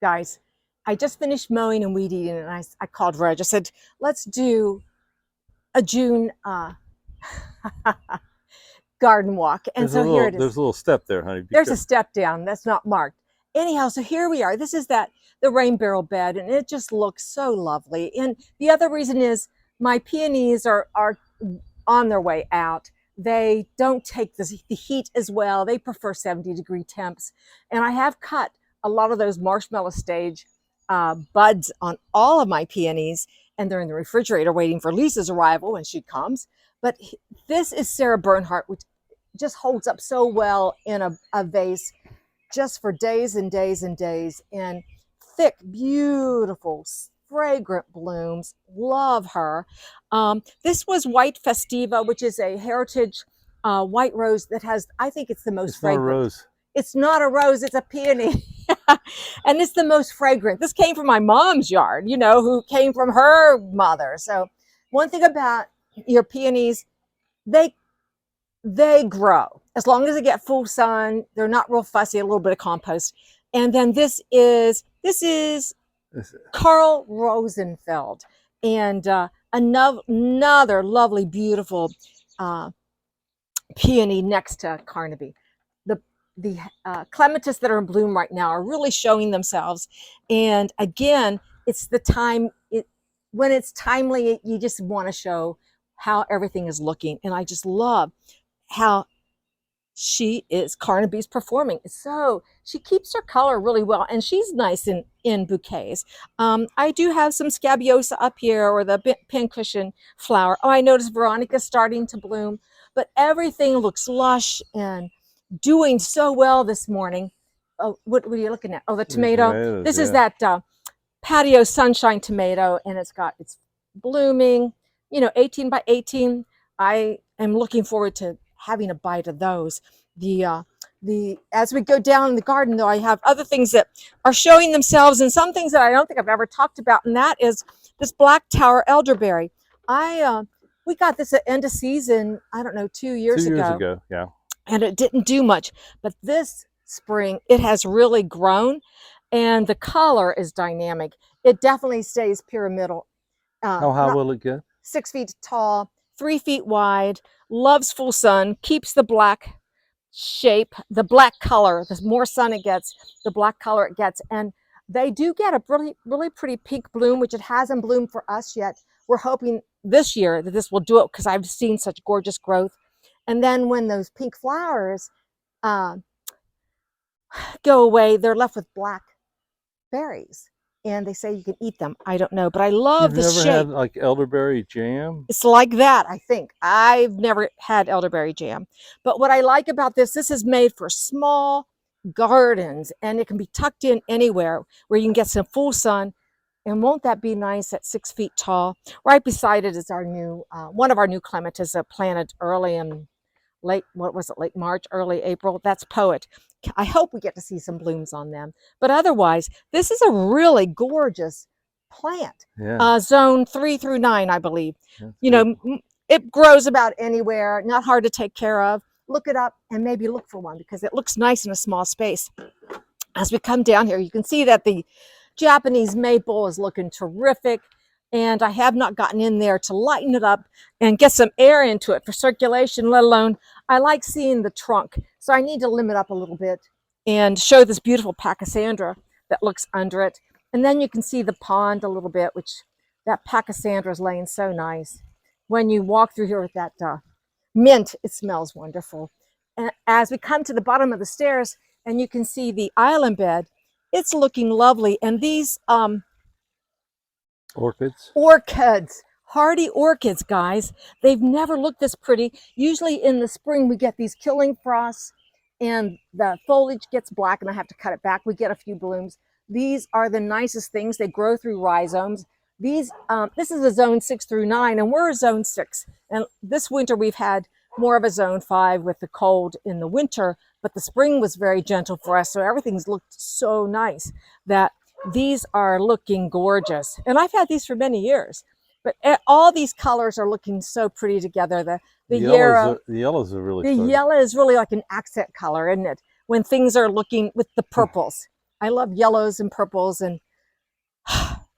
guys, I just finished mowing and weed eating, and I called Reg. I said, let's do a June garden walk. And There's so here it is. There's a little step there, honey. There's a step down that's not marked. Anyhow, so here we are. This is the rain barrel bed, and it just looks so lovely. And the other reason is my peonies are on their way out. They don't take the heat as well. They prefer 70-degree temps. And I have cut a lot of those marshmallow stage buds on all of my peonies, and they're in the refrigerator waiting for Lisa's arrival when she comes. But this is Sarah Bernhardt, which just holds up so well in a vase just for days and days and days. And thick, beautiful, fragrant blooms. Love her. This was White Festiva, which is a heritage white rose that has, I think it's the most fragrant. It's not a rose. It's not a rose, it's a peony. And it's the most fragrant. This came from my mom's yard, you know, who came from her mother. So one thing about your peonies, they grow. As long as they get full sun, they're not real fussy, a little bit of compost. And then this is Carl Rosenfeld, and another lovely, beautiful peony next to Carnaby. The clematis that are in bloom right now are really showing themselves. And again, it's the time, when it's timely, you just want to show how everything is looking. And I just love how Carnaby's performing. So she keeps her color really well, and she's nice in bouquets. I do have some scabiosa up here, or the pincushion flower. Oh, I noticed Veronica's starting to bloom, but everything looks lush and doing so well this morning. Oh, what are you looking at? Oh, the tomato. Tomatoes, this is that patio sunshine tomato, and it's blooming, you know, 18 by 18. I am looking forward to having a bite of those. As we go down in the garden, though, I have other things that are showing themselves, and some things that I don't think I've ever talked about, and that is this Black Tower elderberry. We got this at end of season, I don't know, 2 years ago. 2 years ago, yeah. And it didn't do much, but this spring it has really grown, and the color is dynamic. It definitely stays pyramidal. How high will it get? 6 feet tall, 3 feet wide, loves full sun, keeps the black shape, the black color. The more sun it gets, the black color it gets. And they do get a really, really pretty pink bloom, which it hasn't bloomed for us yet. We're hoping this year that this will do it, because I've seen such gorgeous growth. And then when those pink flowers go away, they're left with black berries. And they say you can eat them. I don't know, but I love the shape. You've never had like elderberry jam? It's like that, I think. I've never had elderberry jam. But what I like about this is made for small gardens, and it can be tucked in anywhere where you can get some full sun. And won't that be nice at 6 feet tall? Right beside it is our new, one of our new clematis planted early in late March, early April. That's Poet. I hope we get to see some blooms on them. But otherwise, this is a really gorgeous plant. Yeah. Zone 3 through 9, I believe. That's you know, it grows about anywhere, not hard to take care of. Look it up and maybe look for one, because it looks nice in a small space. As we come down here, you can see that the Japanese maple is looking terrific. And I have not gotten in there to lighten it up and get some air into it for circulation, let alone I like seeing the trunk. So I need to limit up a little bit and show this beautiful Pachysandra that looks under it. And then you can see the pond a little bit, which that Pachysandra is laying so nice. When you walk through here with that mint, it smells wonderful. And as we come to the bottom of the stairs, and you can see the island bed, it's looking lovely. And these orchids, hardy orchids, guys, they've never looked this pretty. Usually in the spring we get these killing frosts and the foliage gets black and I have to cut it back. We get a few blooms. These are the nicest things. They grow through rhizomes. This is a zone 6 through 9, and we're a zone 6. And this winter we've had more of a zone 5 with the cold in the winter, but the spring was very gentle for us. So everything's looked so nice that these are looking gorgeous. And I've had these for many years, but all these colors are looking so pretty together. The yellows are really the yellow is really like an accent color, isn't it? When things are looking with the purples. I love yellows and purples, and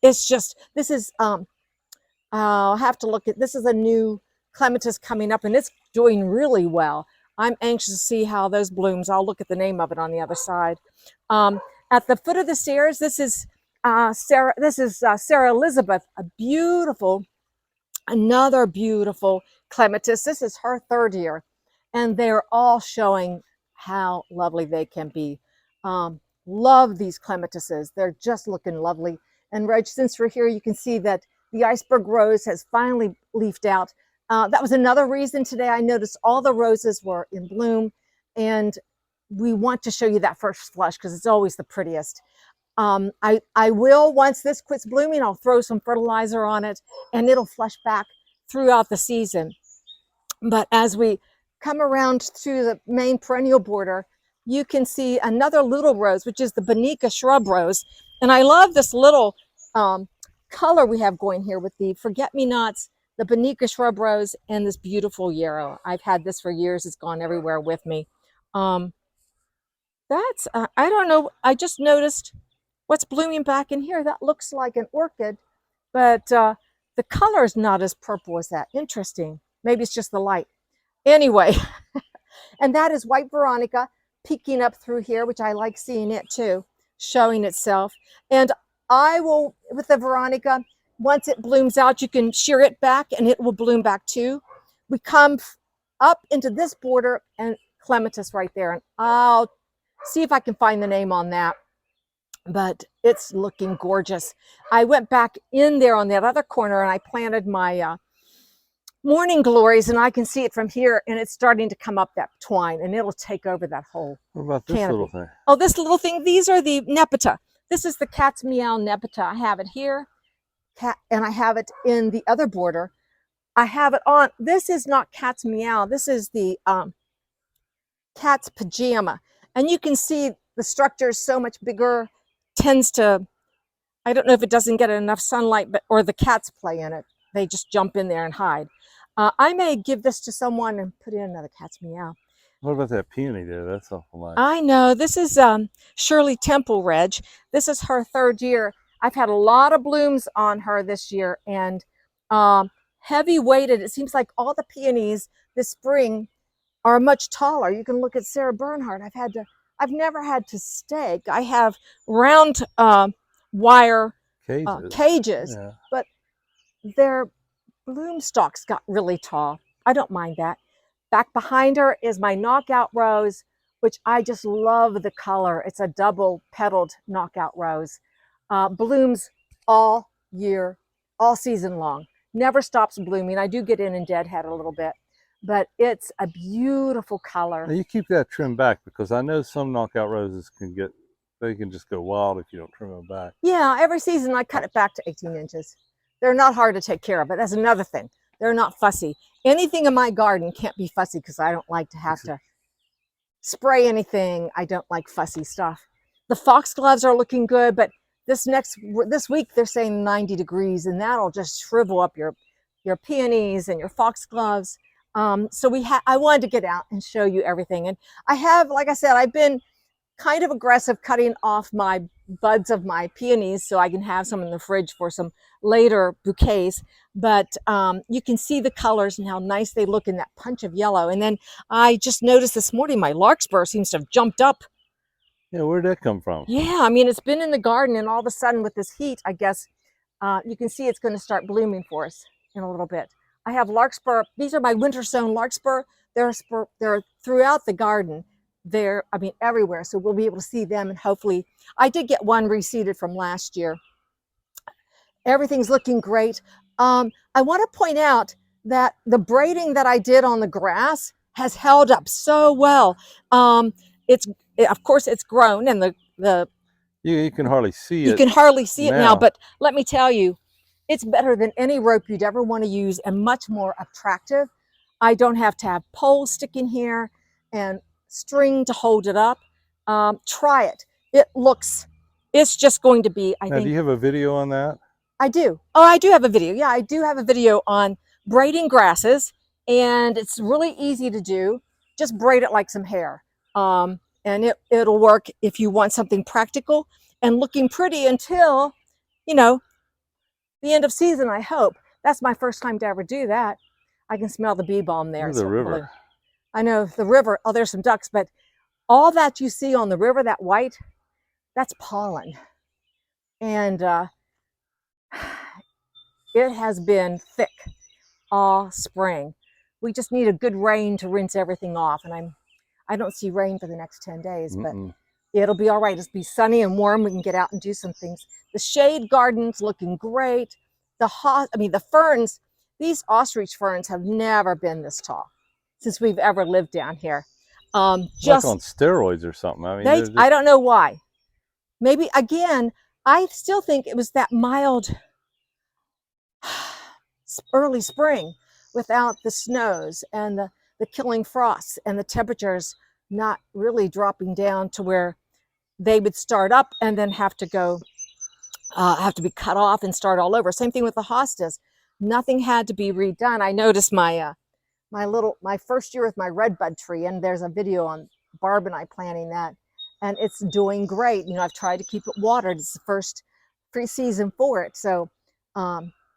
it's just, this is, I'll have to look at, this is a new clematis coming up, and it's doing really well. I'm anxious to see how those blooms. I'll look at the name of it on the other side. At the foot of the stairs, this is Sarah. This is Sarah Elizabeth, a beautiful, another beautiful clematis. This is her 3rd year, and they're all showing how lovely they can be. Love these clematises. They're just looking lovely. And Reg, since we're here, you can see that the iceberg rose has finally leafed out. That was another reason today I noticed all the roses were in bloom, and we want to show you that first flush because it's always the prettiest. I will, once this quits blooming, I'll throw some fertilizer on it and it'll flush back throughout the season. But as we come around to the main perennial border, you can see another little rose, which is the Bonita shrub rose. And I love this little color we have going here with the forget-me-nots, the Bonita shrub rose, and this beautiful yarrow. I've had this for years. It's gone everywhere with me. That's, I don't know, I just noticed what's blooming back in here. That looks like an orchid, but the color is not as purple as that. Interesting. Maybe it's just the light. Anyway, and that is white Veronica peeking up through here, which I like seeing it too, showing itself. And I will, with the Veronica, once it blooms out, you can shear it back and it will bloom back too. We come up into this border and clematis right there, and I'll see if I can find the name on that. But it's looking gorgeous. I went back in there on that other corner and I planted my morning glories, and I can see it from here, and it's starting to come up that twine, and it'll take over that whole What about this canopy. little thing? Oh, this little thing, these are the Nepeta. This is the cat's meow Nepeta. I have it here, and I have it in the other border. I have it on, this is not cat's meow, this is the cat's pajama. And you can see the structure is so much bigger, tends to, I don't know if it doesn't get enough sunlight, but or the cats play in it. They just jump in there and hide. I may give this to someone and put in another cat's meow. What about that peony there? That's awful nice. I know. This is Shirley Temple, Reg. This is her 3rd year. I've had a lot of blooms on her this year, and heavy weighted. It seems like all the peonies this spring are much taller. You can look at Sarah Bernhardt. I've never had to stake. I have round wire cages, yeah. But their bloom stalks got really tall. I don't mind that. Back behind her is my knockout rose, which I just love the color. It's a double petaled knockout rose. Blooms all year, all season long. Never stops blooming. I do get in deadhead a little bit, but it's a beautiful color. Now you keep that trimmed back, because I know some knockout roses can get, they can just go wild if you don't trim them back. Yeah, every season I cut it back to 18 inches. They're not hard to take care of, but that's another thing. They're not fussy. Anything in my garden can't be fussy because I don't like to have to spray anything. I don't like fussy stuff. The foxgloves are looking good, but this week they're saying 90 degrees, and that'll just shrivel up your peonies and your foxgloves. So I wanted to get out and show you everything. And I have, like I said, I've been kind of aggressive cutting off my buds of my peonies so I can have some in the fridge for some later bouquets. But you can see the colors and how nice they look in that punch of yellow. And then I just noticed this morning my larkspur seems to have jumped up. Yeah, where'd that come from? Yeah, I mean, it's been in the garden, and all of a sudden with this heat, I guess you can see it's going to start blooming for us in a little bit. I have larkspur. These are my winter sown larkspur. They're throughout the garden. They're, I mean, everywhere. So we'll be able to see them, and hopefully, I did get one reseeded from last year. Everything's looking great. I want to point out that the braiding that I did on the grass has held up so well. Of course, it's grown, and you can hardly see it. You can hardly see it now, but let me tell you, it's better than any rope you'd ever want to use, and much more attractive. I don't have to have poles sticking here and string to hold it up. Try it. It's just going to be, I think. Do you have a video on that? I do. Oh, I do have a video. Yeah, I do have a video on braiding grasses, and it's really easy to do. Just braid it like some hair. and it'll work if you want something practical and looking pretty until, you know, the end of season, I hope. That's my first time to ever do that. I can smell the bee balm there. Look at the river. I know the river. Oh, there's some ducks, but all that you see on the river, that white, that's pollen. And it has been thick all spring. We just need a good rain to rinse everything off. And I don't see rain for the next 10 days, but it'll be all right. It'll be sunny and warm. We can get out and do some things. The shade garden's looking great. The ferns, these ostrich ferns have never been this tall since we've ever lived down here. Just like on steroids or something. I mean, I don't know why. Maybe, again, I still think it was that mild early spring without the snows and the killing frosts and the temperatures not really dropping down to where they would start up and then have to go, have to be cut off and start all over. Same thing with the hostas. Nothing had to be redone. I noticed my first year with my redbud tree, and there's a video on Barb and I planting that, and it's doing great. You know, I've tried to keep it watered. It's the first pre-season for it. So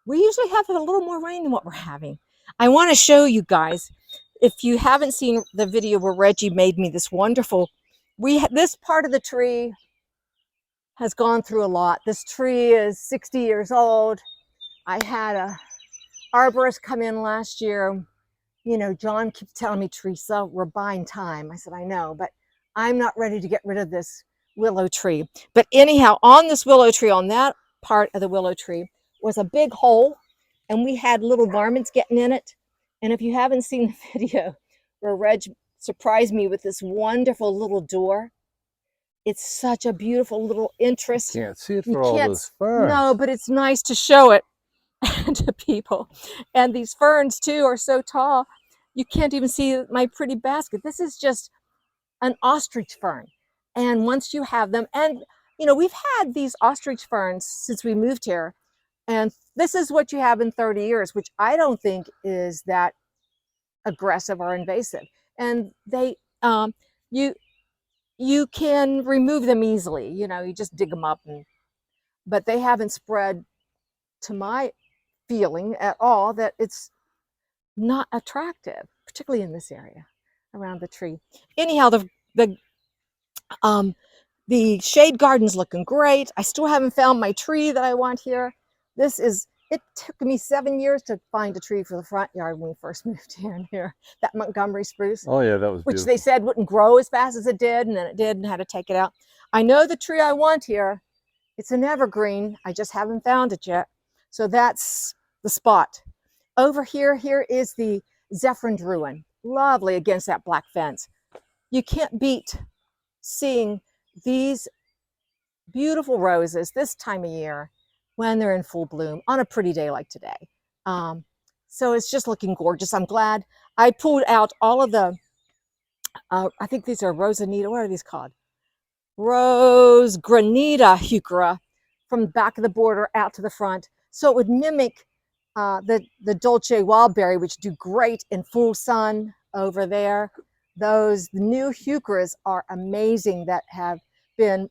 we usually have a little more rain than what we're having. I want to show you guys, if you haven't seen the video where Reggie made me this wonderful, this part of the tree has gone through a lot. This tree is 60 years old. I had a arborist come in last year. You know, John keeps telling me, Teresa, we're buying time. I said, I know, but I'm not ready to get rid of this willow tree. But anyhow, on this willow tree, on that part of the willow tree, was a big hole, and we had little varmints getting in it. And if you haven't seen the video where Reg surprised me with this wonderful little door, it's such a beautiful little interest. You can't see it for all those ferns. No, but it's nice to show it to people. And these ferns too are so tall, you can't even see my pretty basket. This is just an ostrich fern. And once you have them, and you know, we've had these ostrich ferns since we moved here, and this is what you have in 30 years, which I don't think is that aggressive or invasive. And they, you can remove them easily. You know, you just dig them up, but they haven't spread, to my feeling at all, that it's not attractive, particularly in this area around the tree. Anyhow, the shade garden's looking great. I still haven't found my tree that I want here. It took me 7 years to find a tree for the front yard when we first moved in here. That Montgomery spruce. Oh yeah, that was which beautiful. They said wouldn't grow as fast as it did, and then it did, and had to take it out. I know the tree I want here. It's an evergreen. I just haven't found it yet. So that's the spot. Over here is the Zephyrin Druin. Lovely against that black fence. You can't beat seeing these beautiful roses this time of year when they're in full bloom on a pretty day like today. So it's just looking gorgeous. I'm glad I pulled out all of the, I think these are Rosanita, what are these called? Rose Granita Heuchera from the back of the border out to the front. So it would mimic the Dolce Wildberry, which do great in full sun over there. The new Heucheras are amazing that have been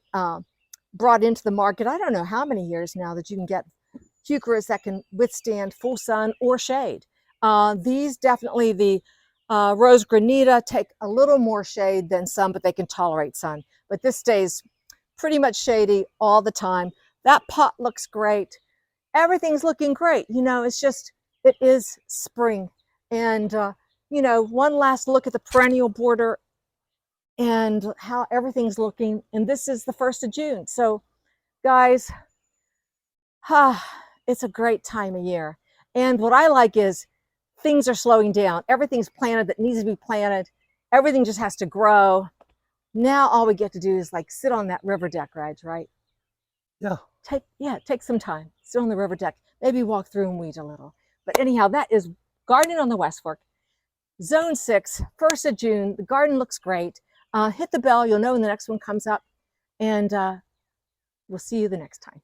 brought into the market. I don't know how many years now that you can get Heucheras that can withstand full sun or shade. These definitely, the Rose Granita, take a little more shade than some, but they can tolerate sun. But this stays pretty much shady all the time. That pot looks great. Everything's looking great. You know, it's just, it is spring. And, you know, one last look at the perennial border and how everything's looking. And this is the 1st of June. So guys, it's a great time of year. And what I like is things are slowing down. Everything's planted that needs to be planted. Everything just has to grow. Now all we get to do is like sit on that river deck, right? Yeah. Take some time. Sit on the river deck. Maybe walk through and weed a little. But anyhow, that is gardening on the West Fork. Zone 6, 1st of June. The garden looks great. Hit the bell. You'll know when the next one comes up. And we'll see you the next time.